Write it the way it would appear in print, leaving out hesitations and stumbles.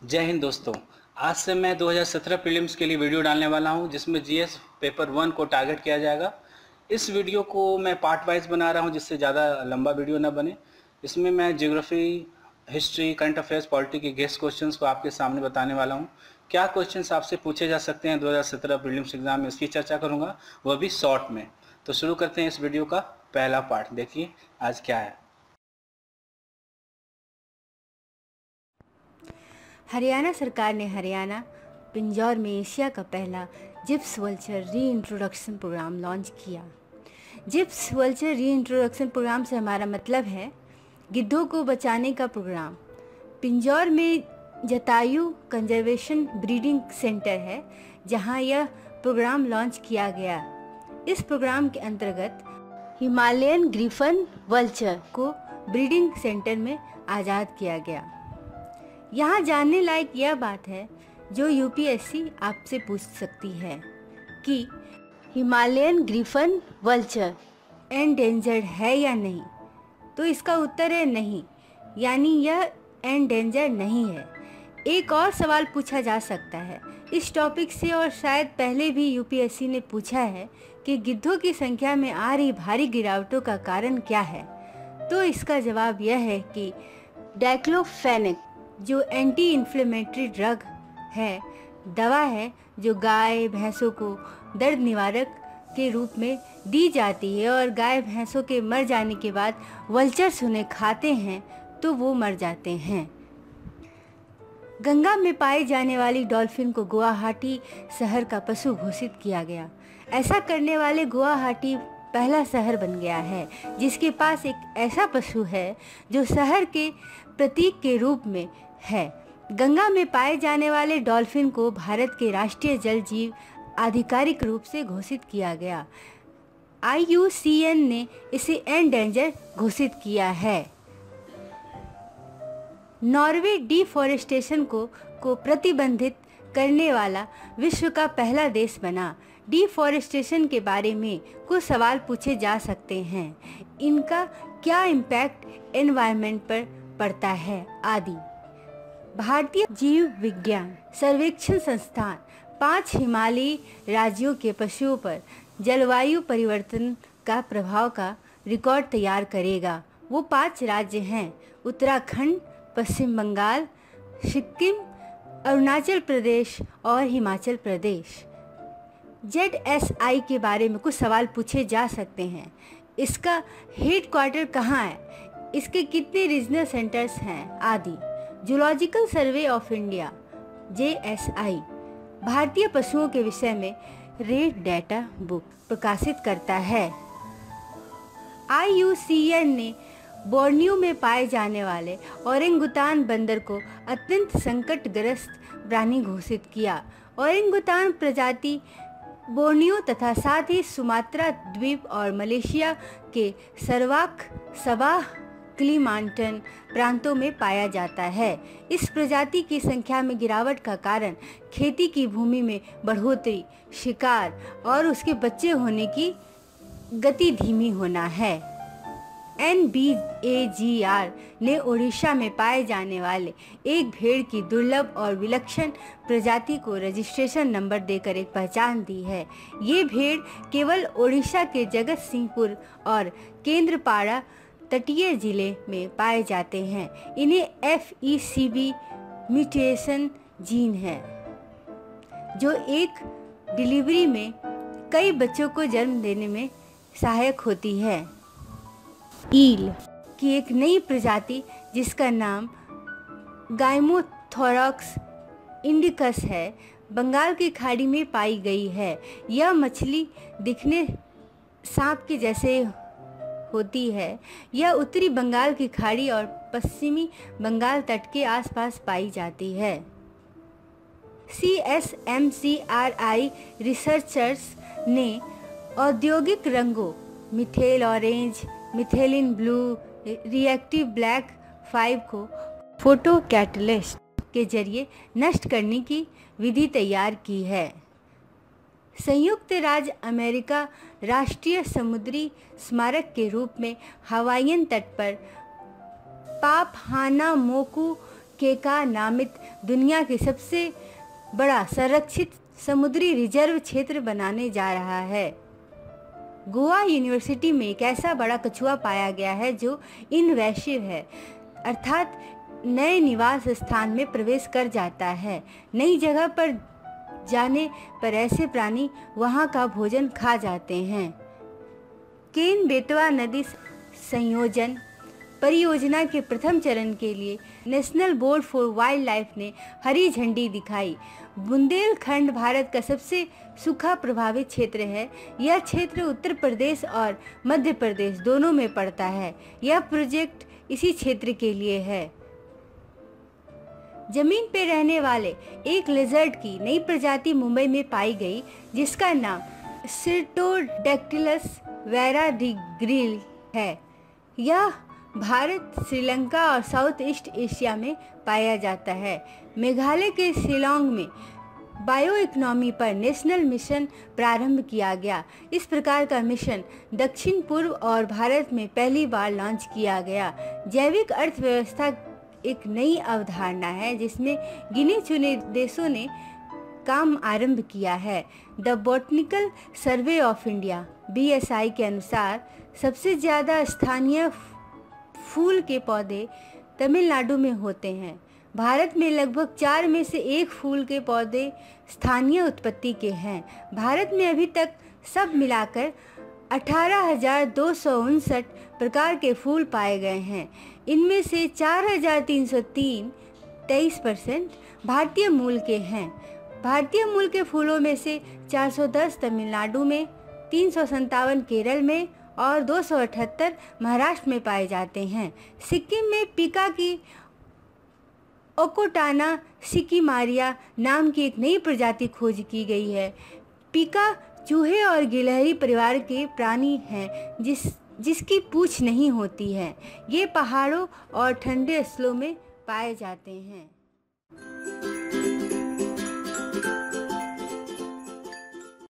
जय हिंद दोस्तों। आज से मैं 2017 प्रीलिम्स के लिए वीडियो डालने वाला हूं जिसमें जीएस पेपर 1 को टारगेट किया जाएगा। इस वीडियो को मैं पार्ट वाइज बना रहा हूं जिससे ज़्यादा लंबा वीडियो ना बने। इसमें मैं geography, history, current affairs, polity के गेस्ट क्वेश्चंस को आपके सामने बताने वाला हूं। क्या क्वेश्चंस आपसे पूछे जा सकते हैं 2017 प्रीलिम्स एग्जाम में, इसकी चर्चा करूँगा, वह भी शॉर्ट में। तो शुरू करते हैं इस वीडियो का पहला पार्ट। देखिए आज क्या है। हरियाणा सरकार ने हरियाणा पिंजौर में एशिया का पहला Gyps vulture reintroduction programme launch किया। जिप्स वल्चर रीइंट्रोडक्शन प्रोग्राम से हमारा मतलब है गिद्धों को बचाने का प्रोग्राम। पिंजौर में जटायु कंजर्वेशन ब्रीडिंग सेंटर है जहां यह प्रोग्राम लॉन्च किया गया। इस प्रोग्राम के अंतर्गत हिमालयन ग्रिफन वल्चर को ब्रीडिंग सेंटर में आज़ाद किया गया। यहाँ जानने लायक यह बात है जो यूपीएससी आपसे पूछ सकती है कि हिमालयन ग्रिफन वल्चर एंडेंजर्ड है या नहीं। तो इसका उत्तर है नहीं, यानी यह एंडेंजर्ड नहीं है। एक और सवाल पूछा जा सकता है इस टॉपिक से, और शायद पहले भी यूपीएससी ने पूछा है कि गिद्धों की संख्या में आ रही भारी गिरावटों का कारण क्या है। तो इसका जवाब यह है कि डाइक्लोफेनेक जो एंटी इन्फ्लेमेटरी ड्रग है, दवा है जो गाय भैंसों को दर्द निवारक के रूप में दी जाती है, और गाय भैंसों के मर जाने के बाद वल्चर्स उन्हें खाते हैं तो वो मर जाते हैं। गंगा में पाई जाने वाली डॉल्फिन को गुवाहाटी शहर का पशु घोषित किया गया। ऐसा करने वाले गुवाहाटी पहला शहर बन गया है जिसके पास एक ऐसा पशु है जो शहर के प्रतीक के रूप में है। गंगा में पाए जाने वाले डॉल्फिन को भारत के राष्ट्रीय जल जीव आधिकारिक रूप से घोषित किया गया। IUCN ने इसे एंडेंजर घोषित किया है। नॉर्वे डिफॉरेस्टेशन को प्रतिबंधित करने वाला विश्व का पहला देश बना। डिफॉरेस्टेशन के बारे में कुछ सवाल पूछे जा सकते हैं। इनका क्या इम्पैक्ट एनवायरनमेंट पर पड़ता है आदि। भारतीय जीव विज्ञान सर्वेक्षण संस्थान 5 हिमालयी राज्यों के पशुओं पर जलवायु परिवर्तन का प्रभाव का रिकॉर्ड तैयार करेगा। वो 5 राज्य हैं: उत्तराखंड, पश्चिम बंगाल, सिक्किम, अरुणाचल प्रदेश और हिमाचल प्रदेश। ZSI के बारे में कुछ सवाल पूछे जा सकते हैं। इसका हेड क्वार्टर कहाँ है, इसके कितने रीजनल सेंटर्स हैं आदि। Zoological survey of India JSI भारतीय पशुओं के विषय में रेड डाटा बुक प्रकाशित करता है। IUCN ने बोर्नियो में पाए जाने वाले ओरेंगुटान बंदर को अत्यंत संकटग्रस्त प्राणी घोषित किया। ओरेंगुटान प्रजाति बोर्नियो तथा साथ ही सुमात्रा द्वीप और मलेशिया के सरवाक, सबाह, क्लिमांटन प्रांतों में पाया जाता है। इस प्रजाति की संख्या में गिरावट का कारण खेती की भूमि में बढ़ोतरी, शिकार और उसके बच्चे होने की गति धीमी होना है। NBAGR ने ओडिशा में पाए जाने वाले एक भेड़ की दुर्लभ और विलक्षण प्रजाति को रजिस्ट्रेशन नंबर देकर एक पहचान दी है। ये भेड़ केवल ओडिशा के जगत सिंहपुर और केंद्रपाड़ा तटीय जिले में पाए जाते हैं। इन्हें FECB म्यूटेशन जीन है जो एक डिलीवरी में कई बच्चों को जन्म देने में सहायक होती है। ईल की एक नई प्रजाति जिसका नाम गाइमोथोरक्स इंडिकस है, बंगाल की खाड़ी में पाई गई है। यह मछली दिखने सांप के जैसे होती है। यह उत्तरी बंगाल की खाड़ी और पश्चिमी बंगाल तट के आसपास पाई जाती है। CSMCRI रिसर्चर्स ने औद्योगिक रंगों methyl orange, methylene blue, reactive black 5 को फोटो कैटलिस्ट के जरिए नष्ट करने की विधि तैयार की है। संयुक्त राज्य अमेरिका राष्ट्रीय समुद्री स्मारक के रूप में हवाईयन तट पर पापहानामोकू केका नामित दुनिया के सबसे बड़ा संरक्षित समुद्री रिजर्व क्षेत्र बनाने जा रहा है। गोवा यूनिवर्सिटी में एक ऐसा बड़ा कछुआ पाया गया है जो इनवेसिव है, अर्थात नए निवास स्थान में प्रवेश कर जाता है। नई जगह पर जाने पर ऐसे प्राणी वहां का भोजन खा जाते हैं। केन बेतवा नदी संयोजन परियोजना के प्रथम चरण के लिए national board for wild life ने हरी झंडी दिखाई। बुंदेलखंड भारत का सबसे सूखा प्रभावित क्षेत्र है। यह क्षेत्र उत्तर प्रदेश और मध्य प्रदेश दोनों में पड़ता है। यह प्रोजेक्ट इसी क्षेत्र के लिए है। जमीन पर रहने वाले एक लिजर्ड की नई प्रजाति मुंबई में पाई गई, जिसका नाम सिर्टोडैक्टिलस वेराडिग्रिल है। यह भारत, श्रीलंका और साउथ ईस्ट एशिया में पाया जाता है। मेघालय के शिलांग में बायो इकोनॉमी पर नेशनल मिशन प्रारंभ किया गया। इस प्रकार का मिशन दक्षिण पूर्व और भारत में पहली बार लॉन्च किया गया। जैविक अर्थव्यवस्था एक नई अवधारणा है जिसमें गिने चुने देशों ने काम आरंभ किया है। The botanical survey of India BSI के अनुसार सबसे ज़्यादा स्थानीय फूल के पौधे तमिलनाडु में होते हैं। भारत में लगभग 4 में से 1 फूल के पौधे स्थानीय उत्पत्ति के हैं। भारत में अभी तक सब मिलाकर 18,259 प्रकार के फूल पाए गए हैं। इनमें से 4,303 23% भारतीय मूल के हैं। भारतीय मूल के फूलों में से 410 तमिलनाडु में, 357 केरल में और 278 महाराष्ट्र में पाए जाते हैं। सिक्किम में पिका की ओकोटाना सिकिमारिया नाम की एक नई प्रजाति खोज की गई है। पिका चूहे और गिलहरी परिवार के प्राणी हैं जिसकी पूंछ नहीं होती है। ये पहाड़ों और ठंडे स्थलों में पाए जाते हैं।